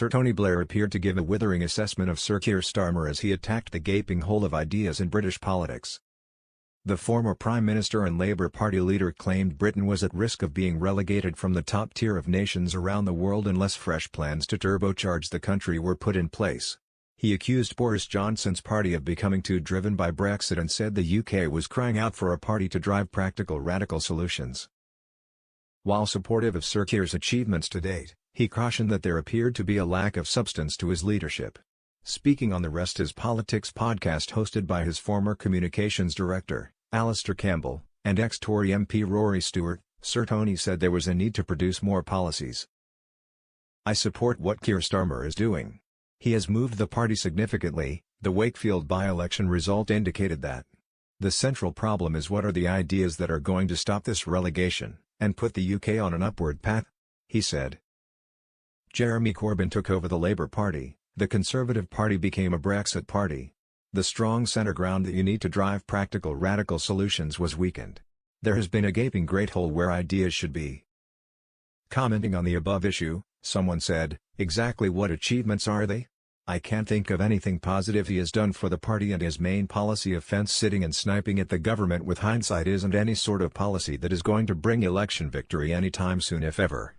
Sir Tony Blair appeared to give a withering assessment of Sir Keir Starmer as he attacked the gaping hole of ideas in British politics. The former Prime Minister and Labour Party leader claimed Britain was at risk of being relegated from the top tier of nations around the world unless fresh plans to turbocharge the country were put in place. He accused Boris Johnson's party of becoming too driven by Brexit and said the UK was crying out for a party to drive practical radical solutions. While supportive of Sir Keir's achievements to date, he cautioned that there appeared to be a lack of substance to his leadership. Speaking on the Rest Is Politics podcast hosted by his former communications director, Alistair Campbell, and ex-Tory MP Rory Stewart, Sir Tony said there was a need to produce more policies. "I support what Keir Starmer is doing. He has moved the party significantly." The Wakefield by-election result indicated that. "The central problem is what are the ideas that are going to stop this relegation, and put the UK on an upward path?" he said. Jeremy Corbyn took over the Labour Party, the Conservative Party became a Brexit party. The strong centre ground that you need to drive practical radical solutions was weakened. There has been a gaping great hole where ideas should be. Commenting on the above issue, someone said, "Exactly what achievements are they? I can't think of anything positive he has done for the party, and his main policy of fence-sitting and sniping at the government with hindsight isn't any sort of policy that is going to bring election victory anytime soon if ever.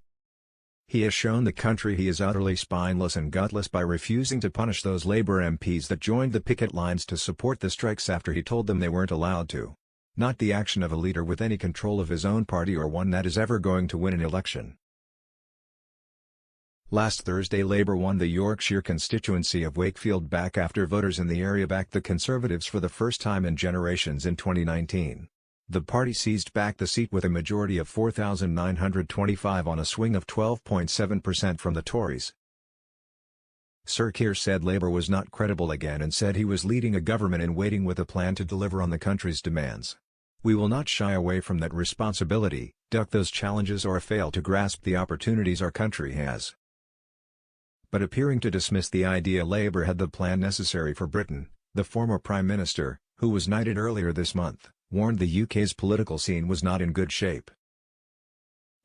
He has shown the country he is utterly spineless and gutless by refusing to punish those Labour MPs that joined the picket lines to support the strikes after he told them they weren't allowed to. Not the action of a leader with any control of his own party or one that is ever going to win an election." Last Thursday Labour won the Yorkshire constituency of Wakefield back after voters in the area backed the Conservatives for the first time in generations in 2019. The party seized back the seat with a majority of 4,925 on a swing of 12.7% from the Tories. Sir Keir said Labour was not credible again and said he was leading a government in waiting with a plan to deliver on the country's demands. "We will not shy away from that responsibility, duck those challenges or fail to grasp the opportunities our country has." But appearing to dismiss the idea Labour had the plan necessary for Britain, the former Prime Minister, who was knighted earlier this month, warned the UK's political scene was not in good shape.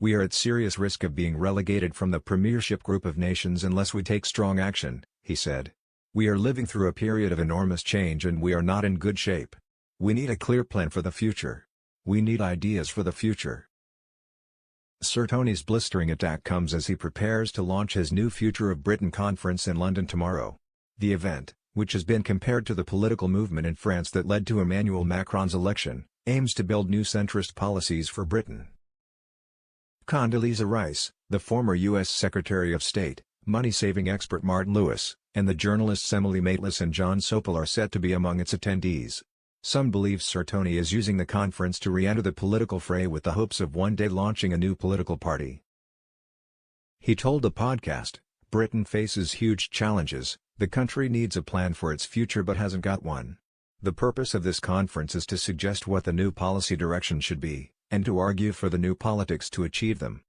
"We are at serious risk of being relegated from the premiership group of nations unless we take strong action," he said. "We are living through a period of enormous change and we are not in good shape. We need a clear plan for the future. We need ideas for the future." Sir Tony's blistering attack comes as he prepares to launch his new Future of Britain conference in London tomorrow. The event, which has been compared to the political movement in France that led to Emmanuel Macron's election, aims to build new centrist policies for Britain. Condoleezza Rice, the former U.S. Secretary of State, money-saving expert Martin Lewis, and the journalists Emily Maitlis and John Sopel are set to be among its attendees. Some believe Sir Tony is using the conference to re-enter the political fray with the hopes of one day launching a new political party. He told the podcast, "Britain faces huge challenges. The country needs a plan for its future but hasn't got one. The purpose of this conference is to suggest what the new policy direction should be, and to argue for the new politics to achieve them."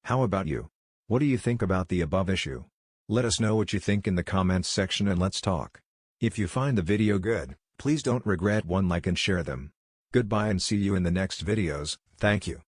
How about you? What do you think about the above issue? Let us know what you think in the comments section and let's talk. If you find the video good, please don't regret one like and share them. Goodbye and see you in the next videos, thank you.